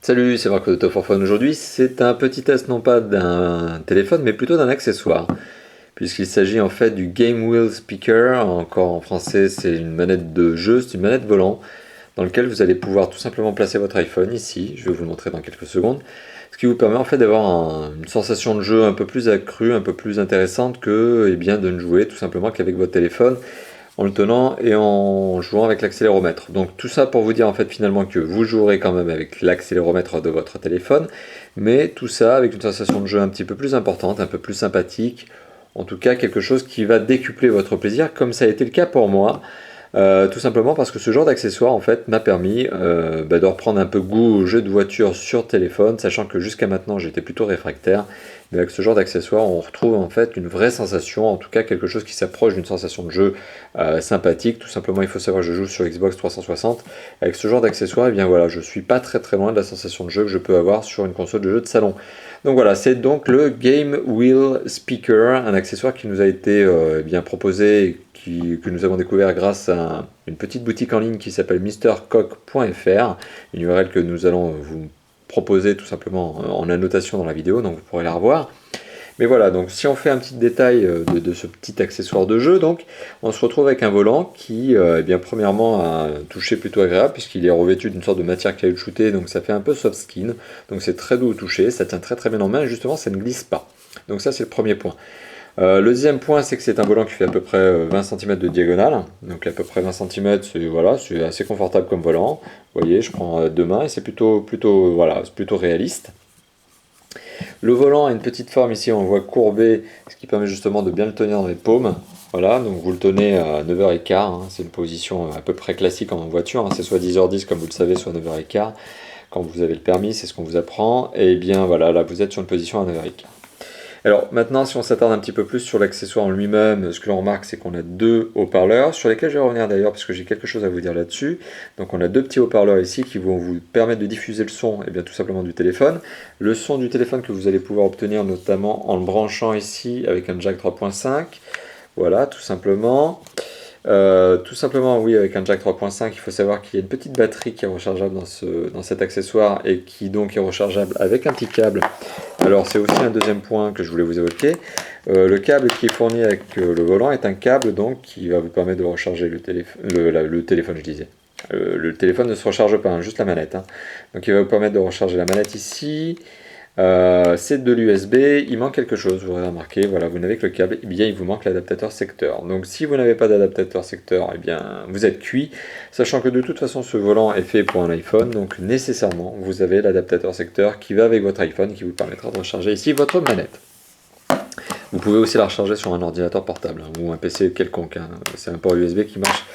Salut, c'est Marco de Top 4 Fun. Aujourd'hui, c'est un petit test non pas d'un téléphone, mais plutôt d'un accessoire, puisqu'il s'agit en fait du Game Wheel Speaker. Encore en français, c'est une manette de jeu, c'est une manette volant, dans laquelle vous allez pouvoir tout simplement placer votre iPhone ici. Je vais vous le montrer dans quelques secondes. Ce qui vous permet en fait d'avoir une sensation de jeu un peu plus accrue, un peu plus intéressante que de ne jouer tout simplement qu'avec votre téléphone en le tenant et en jouant avec l'accéléromètre. Donc tout ça pour vous dire en fait finalement que vous jouerez quand même avec l'accéléromètre de votre téléphone, mais tout ça avec une sensation de jeu un petit peu plus importante, un peu plus sympathique, en tout cas quelque chose qui va décupler votre plaisir comme ça a été le cas pour moi. Tout simplement parce que ce genre d'accessoire en fait m'a permis de reprendre un peu goût au jeu de voiture sur téléphone, sachant que jusqu'à maintenant j'étais plutôt réfractaire, mais avec ce genre d'accessoire on retrouve en fait une vraie sensation, en tout cas quelque chose qui s'approche d'une sensation de jeu sympathique. Tout simplement il faut savoir que je joue sur Xbox 360, avec ce genre d'accessoire, et bien voilà, je suis pas très loin de la sensation de jeu que je peux avoir sur une console de jeu de salon. Donc voilà, c'est donc le Game Wheel Speaker, un accessoire qui nous a été proposé, que nous avons découvert grâce à une petite boutique en ligne qui s'appelle MrCock.fr, une URL que nous allons vous proposer tout simplement en annotation dans la vidéo, donc vous pourrez la revoir. Mais voilà, donc si on fait un petit détail de ce petit accessoire de jeu, donc on se retrouve avec un volant qui, premièrement, a un toucher plutôt agréable puisqu'il est revêtu d'une sorte de matière caoutchoutée, donc ça fait un peu soft skin, donc c'est très doux au toucher, ça tient très bien en main et justement ça ne glisse pas. Donc ça c'est le premier point. Le deuxième point, c'est que c'est un volant qui fait à peu près 20 cm de diagonale, donc à peu près 20 cm, c'est assez confortable comme volant. Vous voyez, je prends deux mains et c'est plutôt réaliste. Le volant a une petite forme ici, on voit courbée, ce qui permet justement de bien le tenir dans les paumes. Voilà, donc vous le tenez à 9h15, c'est une position à peu près classique en voiture, c'est soit 10h10 comme vous le savez, soit 9h15. Quand vous avez le permis, c'est ce qu'on vous apprend, et bien voilà, là vous êtes sur une position à 9h15. Alors maintenant, si on s'attarde un petit peu plus sur l'accessoire en lui-même, ce que l'on remarque, c'est qu'on a deux haut-parleurs, sur lesquels je vais revenir d'ailleurs, parce que j'ai quelque chose à vous dire là-dessus. Donc on a deux petits haut-parleurs ici qui vont vous permettre de diffuser le son, tout simplement du téléphone. Le son du téléphone que vous allez pouvoir obtenir notamment en le branchant ici avec un jack 3.5. Voilà, tout simplement. Oui, avec un jack 3.5, il faut savoir qu'il y a une petite batterie qui est rechargeable dans cet accessoire et qui donc est rechargeable avec un petit câble. Alors c'est aussi un deuxième point que je voulais vous évoquer. Le câble qui est fourni avec le volant est un câble donc qui va vous permettre de recharger le téléphone, je disais. Le téléphone ne se recharge pas, juste la manette. Donc il va vous permettre de recharger la manette ici. C'est de l'USB, il manque quelque chose, vous aurez remarqué, voilà, vous n'avez que le câble, il vous manque l'adaptateur secteur. Donc si vous n'avez pas d'adaptateur secteur, vous êtes cuit, sachant que de toute façon ce volant est fait pour un iPhone, donc nécessairement vous avez l'adaptateur secteur qui va avec votre iPhone, qui vous permettra de recharger ici votre manette. Vous pouvez aussi la recharger sur un ordinateur portable, ou un PC quelconque, c'est un port USB qui marche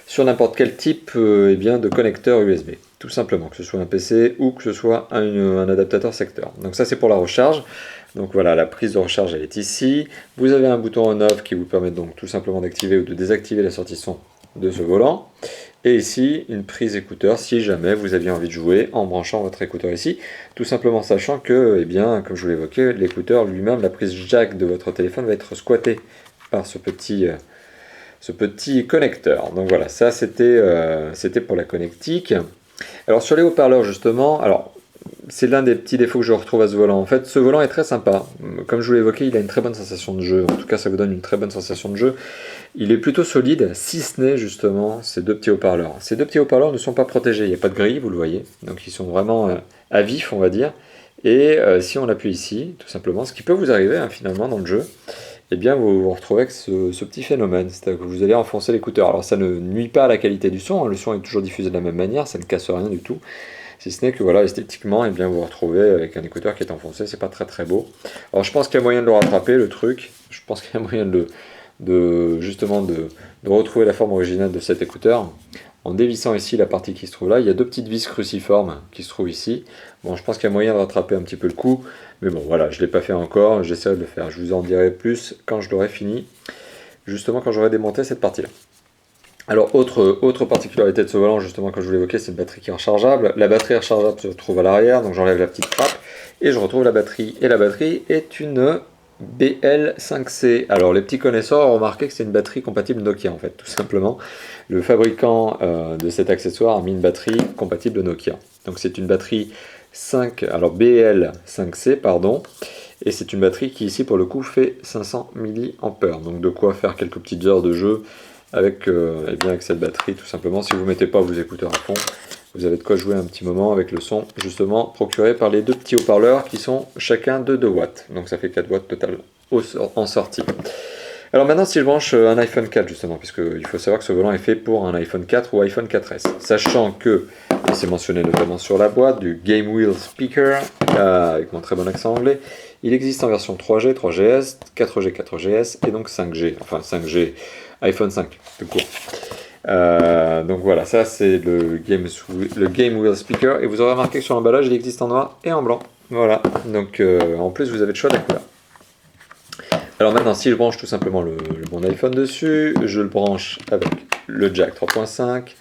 sur n'importe quel type de connecteur USB, tout simplement, que ce soit un PC ou que ce soit un adaptateur secteur. Donc ça c'est pour la recharge. Donc voilà, la prise de recharge elle est ici. Vous avez un bouton on-off qui vous permet donc tout simplement d'activer ou de désactiver la sortie son de ce volant. Et ici, une prise écouteur si jamais vous aviez envie de jouer en branchant votre écouteur ici. Tout simplement sachant que, comme je vous l'évoquais, l'écouteur lui-même, la prise jack de votre téléphone va être squattée par ce petit connecteur. Donc voilà, ça c'était pour la connectique. Alors sur les haut-parleurs justement, c'est l'un des petits défauts que je retrouve à ce volant. En fait, ce volant est très sympa. Comme je vous l'ai évoqué, il a une très bonne sensation de jeu. En tout cas, ça vous donne une très bonne sensation de jeu. Il est plutôt solide, si ce n'est justement ces deux petits haut-parleurs. Ces deux petits haut-parleurs ne sont pas protégés. Il n'y a pas de grille, vous le voyez. Donc ils sont vraiment à vif, on va dire. Et si on appuie ici, tout simplement, ce qui peut vous arriver finalement dans le jeu, vous vous retrouvez avec ce petit phénomène, c'est-à-dire que vous allez enfoncer l'écouteur. Alors ça ne nuit pas à la qualité du son, le son est toujours diffusé de la même manière, ça ne casse rien du tout. Si ce n'est que voilà, esthétiquement, vous vous retrouvez avec un écouteur qui est enfoncé, c'est pas très beau. Alors je pense qu'il y a moyen de le rattraper, le truc. Je pense qu'il y a moyen de retrouver la forme originale de cet écouteur. En dévissant ici la partie qui se trouve là, il y a deux petites vis cruciformes qui se trouvent ici. Bon, je pense qu'il y a moyen de rattraper un petit peu le coup, mais bon, voilà, je ne l'ai pas fait encore, j'essaierai de le faire. Je vous en dirai plus quand je l'aurai fini, justement quand j'aurai démonté cette partie-là. Alors, autre particularité de ce volant, justement, comme je vous l'évoquais, c'est une batterie qui est rechargeable. La batterie rechargeable se trouve à l'arrière, donc j'enlève la petite trappe, et je retrouve la batterie. Et la batterie est une BL5C. Alors les petits connaisseurs ont remarqué que c'est une batterie compatible Nokia en fait, tout simplement. Le fabricant de cet accessoire a mis une batterie compatible Nokia. Donc c'est une batterie alors BL5C, pardon, et c'est une batterie qui ici pour le coup fait 500 mAh, donc de quoi faire quelques petites heures de jeu avec, eh bien avec cette batterie tout simplement. Si vous ne mettez pas vos écouteurs à fond, vous avez de quoi jouer un petit moment avec le son justement procuré par les deux petits haut-parleurs qui sont chacun de 2 watts, donc ça fait 4 watts total en sortie. Alors maintenant, si je branche un iPhone 4 justement, puisqu'il faut savoir que ce volant est fait pour un iPhone 4 ou iPhone 4S, sachant que, et c'est mentionné notamment sur la boîte, du Game Wheel Speaker, avec mon très bon accent anglais, il existe en version 3G, 3GS, 4G, 4GS et donc 5G, enfin 5G, iPhone 5, tout court. Donc voilà, ça c'est le Game Wheel Speaker, et vous aurez remarqué que sur l'emballage il existe en noir et en blanc. Voilà, donc en plus vous avez le choix de la couleur. Alors maintenant, si je branche tout simplement le bon iPhone dessus, je le branche avec le jack 3.5,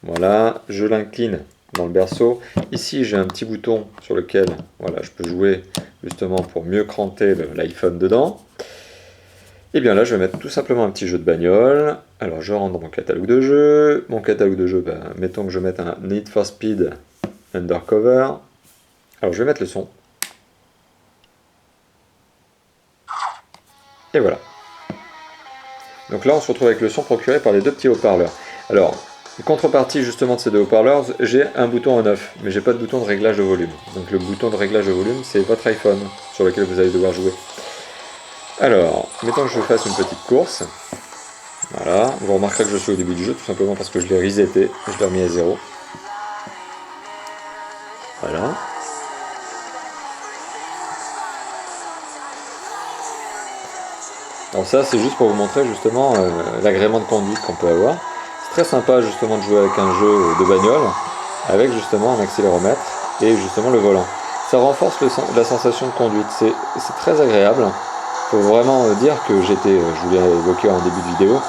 voilà, je l'incline dans le berceau. Ici, j'ai un petit bouton sur lequel voilà, je peux jouer justement pour mieux cranter l'iPhone dedans. Et bien là, je vais mettre tout simplement un petit jeu de bagnole. Alors, je rentre dans mon catalogue de jeux. Mon catalogue de jeux, mettons que je mette un Need for Speed Undercover. Alors, je vais mettre le son. Et voilà. Donc là, on se retrouve avec le son procuré par les deux petits haut-parleurs. Alors, contrepartie justement de ces deux haut-parleurs, j'ai un bouton on-off, mais j'ai pas de bouton de réglage de volume. Donc le bouton de réglage de volume, c'est votre iPhone sur lequel vous allez devoir jouer. Alors, mettons que je fasse une petite course. Voilà, vous remarquerez que je suis au début du jeu, tout simplement parce que je l'ai reseté, je l'ai remis à 0. Voilà. Alors ça, c'est juste pour vous montrer justement l'agrément de conduite qu'on peut avoir. C'est très sympa justement de jouer avec un jeu de bagnole, avec justement un accéléromètre et justement le volant. Ça renforce la sensation de conduite, c'est très agréable. Il faut vraiment dire que j'étais, je vous l'ai évoqué en début de vidéo,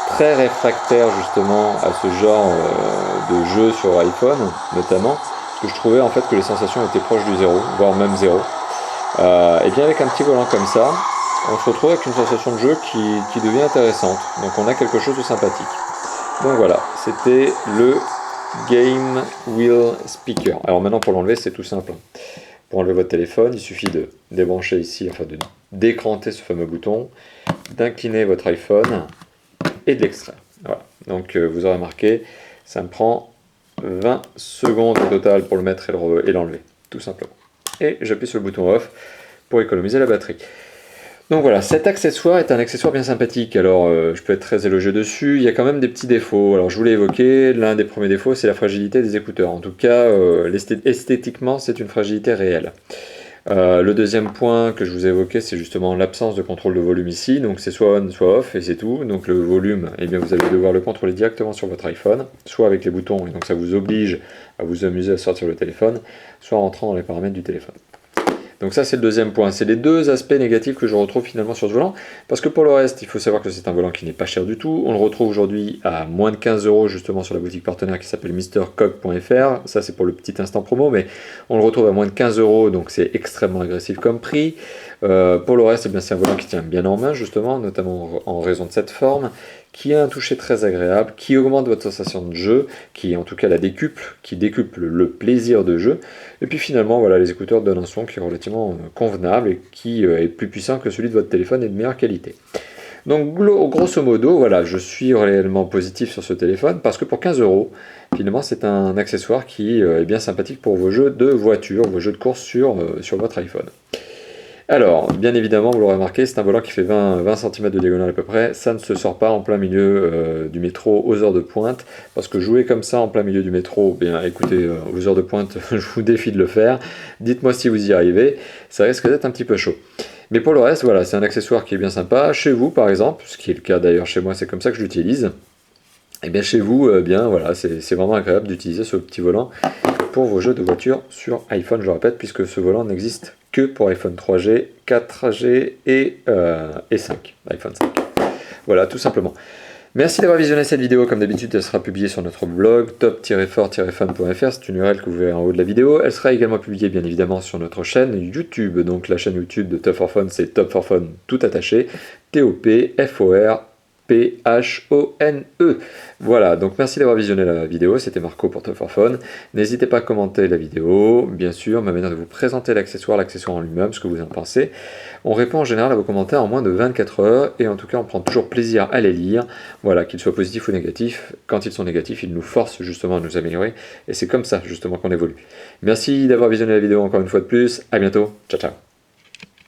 très réfractaire justement à ce genre de jeu sur iPhone notamment, parce que je trouvais en fait que les sensations étaient proches du zéro, voire même zéro. Et bien avec un petit volant comme ça, on se retrouve avec une sensation de jeu qui devient intéressante. Donc on a quelque chose de sympathique. Donc voilà, c'était le Game Wheel Speaker. Alors maintenant pour l'enlever, c'est tout simple. Pour enlever votre téléphone, il suffit de débrancher ici, enfin de décranter ce fameux bouton, d'incliner votre iPhone et de l'extraire. Voilà. Donc vous aurez remarqué, ça me prend 20 secondes au total pour le mettre et l'enlever, tout simplement. Et j'appuie sur le bouton off pour économiser la batterie. Donc voilà, cet accessoire est un accessoire bien sympathique. Alors je peux être très élogieux dessus, il y a quand même des petits défauts. Alors je vous l'ai évoqué, l'un des premiers défauts c'est la fragilité des écouteurs. En tout cas, esthétiquement c'est une fragilité réelle. Le deuxième point que je vous ai évoqué, c'est justement l'absence de contrôle de volume ici. Donc c'est soit on, soit off, et c'est tout. Donc le volume, eh bien, vous allez devoir le contrôler directement sur votre iPhone, soit avec les boutons, et donc ça vous oblige à vous amuser à sortir le téléphone, soit en rentrant dans les paramètres du téléphone. Donc ça c'est le deuxième point, c'est les deux aspects négatifs que je retrouve finalement sur ce volant, parce que pour le reste, il faut savoir que c'est un volant qui n'est pas cher du tout, on le retrouve aujourd'hui à moins de 15 € justement sur la boutique partenaire qui s'appelle MrCog.fr, ça c'est pour le petit instant promo, mais on le retrouve à moins de 15 €, donc c'est extrêmement agressif comme prix. Pour le reste, eh bien, c'est un volant qui tient bien en main justement, notamment en raison de cette forme, qui a un toucher très agréable, qui augmente votre sensation de jeu, qui en tout cas la décuple, qui décuple le plaisir de jeu, et puis finalement voilà, les écouteurs donnent un son qui est relativement convenable et qui est plus puissant que celui de votre téléphone et de meilleure qualité. Donc grosso modo, voilà, je suis réellement positif sur ce téléphone parce que pour 15 €, finalement c'est un accessoire qui est bien sympathique pour vos jeux de voiture, vos jeux de course sur votre iPhone. Alors, bien évidemment, vous l'aurez remarqué, c'est un volant qui fait 20 cm de diagonale à peu près. Ça ne se sort pas en plein milieu du métro aux heures de pointe, parce que jouer comme ça en plein milieu du métro, bien écoutez, aux heures de pointe, je vous défie de le faire. Dites-moi si vous y arrivez, ça risque d'être un petit peu chaud. Mais pour le reste, voilà, c'est un accessoire qui est bien sympa. Chez vous, par exemple, ce qui est le cas d'ailleurs chez moi, c'est comme ça que je l'utilise. Et bien chez vous, bien voilà, c'est vraiment agréable d'utiliser ce petit volant pour vos jeux de voiture sur iPhone, je le répète, puisque ce volant n'existe que pour iPhone 3G, 4G et 5, iPhone 5. Voilà, tout simplement. Merci d'avoir visionné cette vidéo. Comme d'habitude, elle sera publiée sur notre blog top-fort-fun.fr. C'est une URL que vous verrez en haut de la vidéo. Elle sera également publiée, bien évidemment, sur notre chaîne YouTube. Donc la chaîne YouTube de Top for Fun, c'est Top for Fun tout attaché. TOP, FOR, Phone. Voilà, donc merci d'avoir visionné la vidéo, c'était Marco pour Top for Phone. N'hésitez pas à commenter la vidéo, bien sûr, ma manière de vous présenter l'accessoire en lui-même, ce que vous en pensez. On répond en général à vos commentaires en moins de 24 heures, et en tout cas on prend toujours plaisir à les lire, voilà, qu'ils soient positifs ou négatifs. Quand ils sont négatifs, ils nous forcent justement à nous améliorer, et c'est comme ça justement qu'on évolue. Merci d'avoir visionné la vidéo encore une fois de plus, à bientôt, ciao ciao.